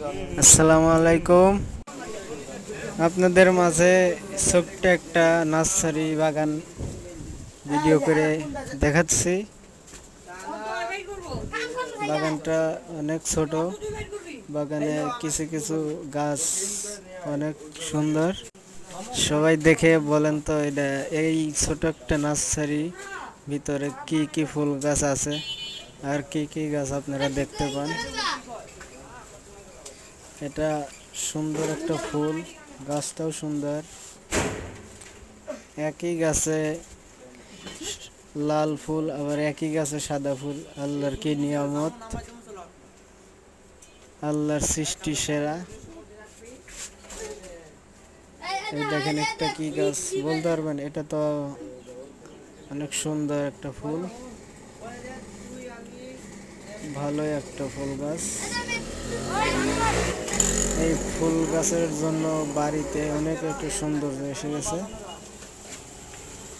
আসসালামু আলাইকুম। আপনাদের মাঝে ছোট্ট একটা নার্সারি বাগান ভিডিও করে দেখাচ্ছি। বাগানটা অনেক ছোট, বাগানে কিছু কিছু গাছ অনেক সুন্দর। সবাই দেখে বলেন তো এটা এই ছোট একটা নার্সারি ভিতরে কি কি ফুল গাছ আছে আর কি কি গাছ আপনারা দেখতে পান। এটা সুন্দর একটা ফুল, গাছটাও সুন্দর। একই গাছে লাল ফুল, আবার একই গাছে সাদা ফুল। আল্লাহর কি নিয়ামত, আল্লাহর সৃষ্টি সেরা। এই দেখেন একটা কি গাছ বলতে পারবেন? এটা তো অনেক সুন্দর একটা ফুল, ভালোই একটা ফুল গাছ। এই ফুল গাছের জন্য বাড়িতে অনেক একটু সৌন্দর্য এসে গেছে।